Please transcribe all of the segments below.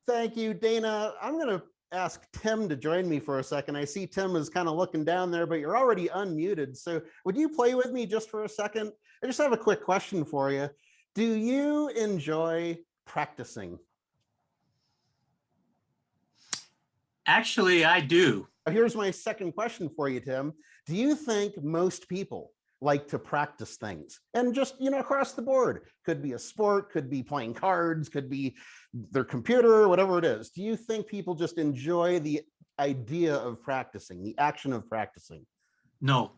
Thank you, Dana. I'm going to ask Tim to join me for a second. I see Tim is kind of looking down there, but you're already unmuted. So would you play with me just for a second? I just have a quick question for you. Do you enjoy practicing? Actually, I do. Here's my second question for you, Tim. Do you think most people like to practice things? And just, across the board, could be a sport, could be playing cards, could be their computer, whatever it is. Do you think people just enjoy the idea of practicing, the action of practicing? No.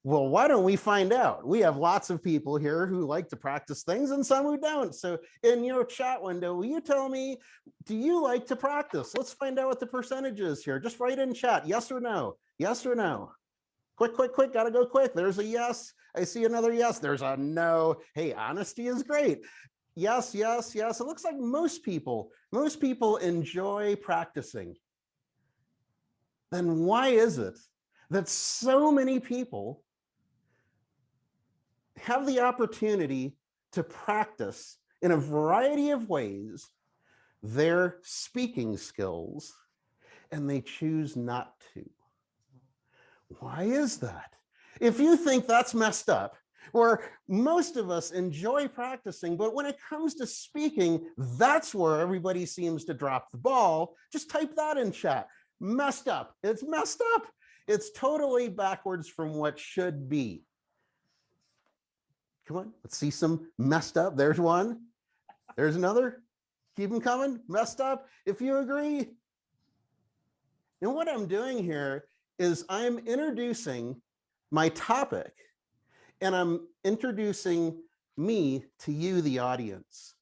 Well, why don't we find out? We have lots of people here who like to practice things and some who don't. So in your chat window, will you tell me, do you like to practice? Let's find out what the percentage is here. Just write in chat, yes or no, yes or no. Quick, quick, quick, gotta go quick. There's a yes. I see another yes. There's a no. Hey, honesty is great. Yes, yes, yes. It looks like most people enjoy practicing. Then why is it that so many people have the opportunity to practice in a variety of ways their speaking skills, and they choose not to? Why is that? If you think that's messed up, where most of us enjoy practicing, but when it comes to speaking, that's where everybody seems to drop the ball, just type that in chat. Messed up. It's messed up. It's totally backwards from what should be. Come on, let's see some messed up. There's one. There's another. Keep them coming. Messed up, if you agree. And what I'm doing here is I'm introducing my topic, and I'm introducing me to you, the audience.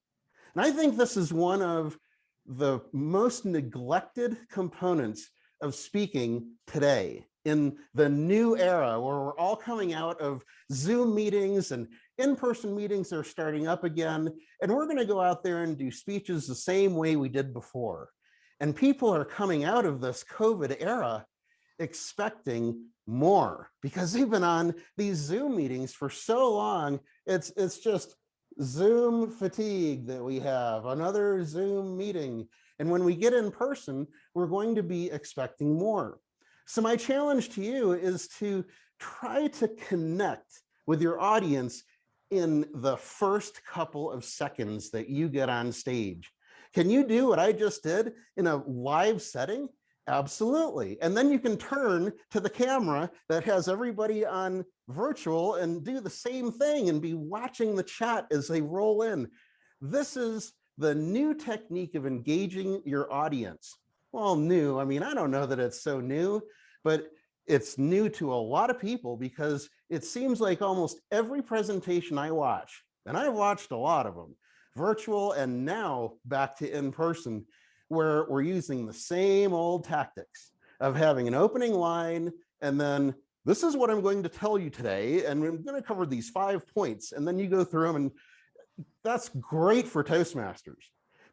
And I think this is one of the most neglected components of speaking today in the new era, where we're all coming out of Zoom meetings and in-person meetings are starting up again. And we're going to go out there and do speeches the same way we did before. And people are coming out of this COVID era expecting more, because they've been on these Zoom meetings for so long. It's just Zoom fatigue that we have, another Zoom meeting. And when we get in person, we're going to be expecting more. So my challenge to you is to try to connect with your audience in the first couple of seconds that you get on stage. Can you do what I just did in a live setting? Absolutely. And then you can turn to the camera that has everybody on virtual and do the same thing and be watching the chat as they roll in. This is the new technique of engaging your audience. Well, new, I mean, I don't know that it's so new, but it's new to a lot of people, because it seems like almost every presentation I watch, and I've watched a lot of them, virtual and now back to in-person, where we're using the same old tactics of having an opening line, and then this is what I'm going to tell you today, and I'm going to cover these 5 points, and then you go through them, and that's great for Toastmasters.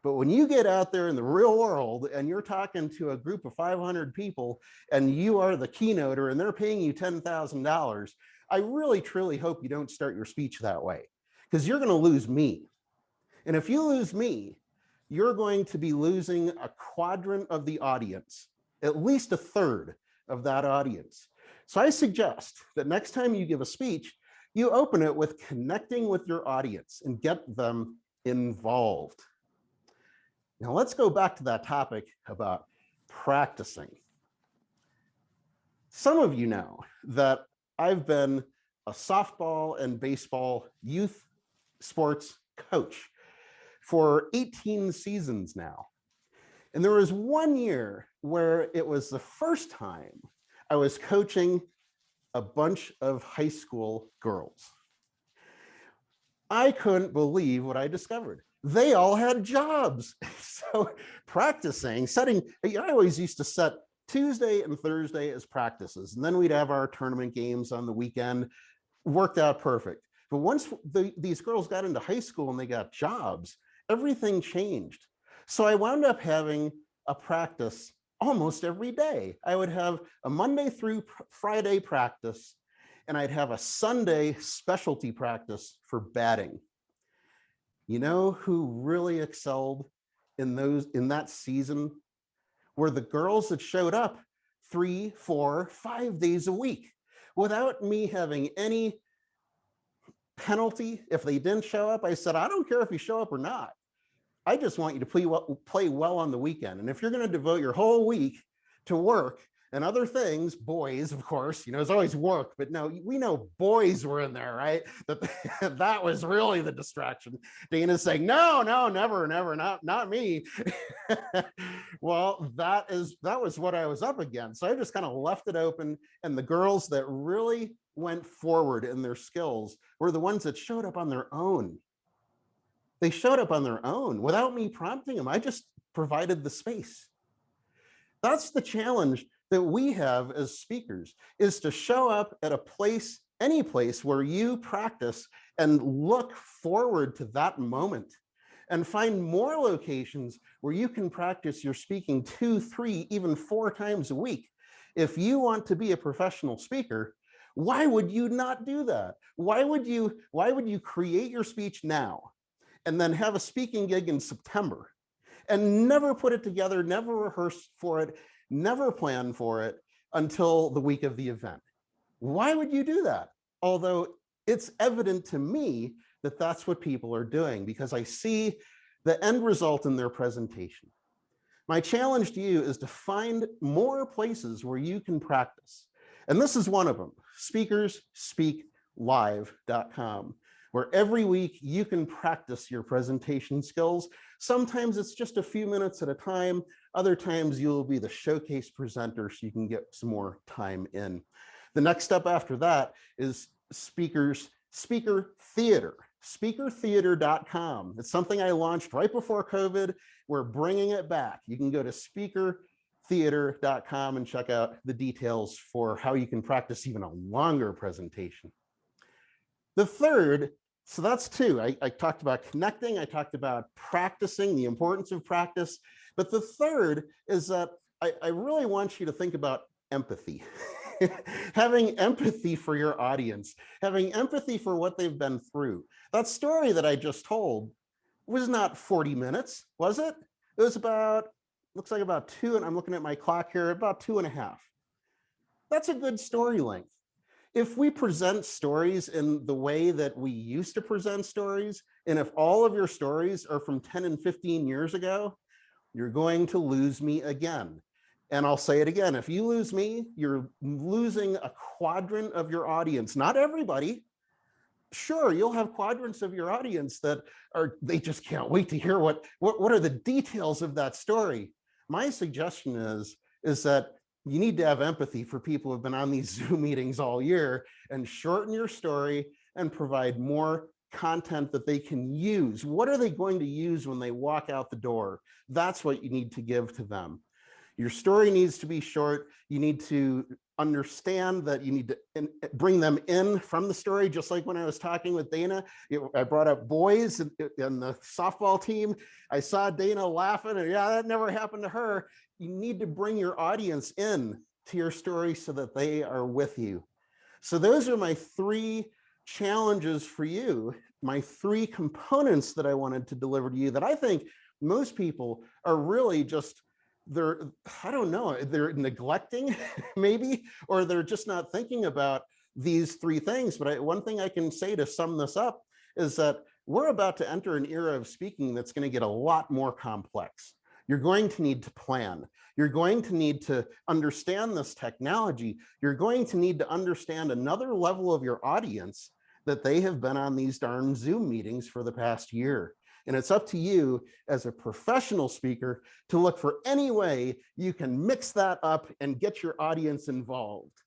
But when you get out there in the real world and you're talking to a group of 500 people and you are the keynoter and they're paying you $10,000, I really, truly hope you don't start your speech that way, because you're going to lose me. And if you lose me, you're going to be losing a quadrant of the audience, at least a third of that audience. So I suggest that next time you give a speech, you open it with connecting with your audience and get them involved. Now let's go back to that topic about practicing. Some of you know that I've been a softball and baseball youth sports coach for 18 seasons now. And there was one year where it was the first time I was coaching a bunch of high school girls. I couldn't believe what I discovered. They all had jobs. So practicing, I always used to set Tuesday and Thursday as practices, and then we'd have our tournament games on the weekend. Worked out perfect. But once these girls got into high school and they got jobs, everything changed. So I wound up having a practice almost every day. I would have a Monday through Friday practice, and I'd have a Sunday specialty practice for batting. You know who really excelled in that season were the girls that showed up 3, 4, 5 days a week without me having any penalty if they didn't show up. I said, I don't care if you show up or not. I just want you to play well on the weekend. And if you're going to devote your whole week to work and other things, boys, of course, it's always work, but no, we know boys were in there, right? That was really the distraction. Dana's saying, no, never, not me. Well, that was what I was up against. So I just kind of left it open. And the girls that really went forward in their skills were the ones that showed up on their own. They showed up on their own without me prompting them. I just provided the space. That's the challenge that we have as speakers, is to show up at a place, any place where you practice and look forward to that moment and find more locations where you can practice your speaking 2, 3, even 4 times a week. If you want to be a professional speaker, why would you not do that? Why would you create your speech now and then have a speaking gig in September and never put it together, never rehearse for it, never plan for it until the week of the event? Why would you do that? Although it's evident to me that that's what people are doing because I see the end result in their presentation. My challenge to you is to find more places where you can practice. And this is one of them, speakersspeaklive.com. where every week you can practice your presentation skills. Sometimes it's just a few minutes at a time. Other times you'll be the showcase presenter so you can get some more time in. The next step after that is speaker theater, speakertheater.com. It's something I launched right before COVID. We're bringing it back. You can go to speakertheater.com and check out the details for how you can practice even a longer presentation. The third, so that's 2. I talked about connecting. I talked about practicing, the importance of practice. But the third is that I really want you to think about empathy. Having empathy for your audience, having empathy for what they've been through. That story that I just told was not 40 minutes, was it? It was looks like about 2, and I'm looking at my clock here, about 2.5. That's a good story length. If we present stories in the way that we used to present stories, and if all of your stories are from 10 and 15 years ago, you're going to lose me again. And I'll say it again, if you lose me, you're losing a quadrant of your audience. Not everybody. Sure, you'll have quadrants of your audience that they just can't wait to hear what are the details of that story. My suggestion is that you need to have empathy for people who have been on these Zoom meetings all year and shorten your story and provide more content that they can use. What are they going to use when they walk out the door? That's what you need to give to them. Your story needs to be short. You need to understand that you need to bring them in from the story, just like when I was talking with Dana. I brought up boys and the softball team. I saw Dana laughing, and yeah, that never happened to her. You need to bring your audience in to your story so that they are with you. So those are my 3 challenges for you, my 3 components that I wanted to deliver to you that I think most people are really just, I don't know, they're neglecting maybe, or they're just not thinking about these 3 things. But one thing I can say to sum this up is that we're about to enter an era of speaking that's going to get a lot more complex. You're going to need to plan. You're going to need to understand this technology. You're going to need to understand another level of your audience that they have been on these darn Zoom meetings for the past year. And it's up to you as a professional speaker to look for any way you can mix that up and get your audience involved.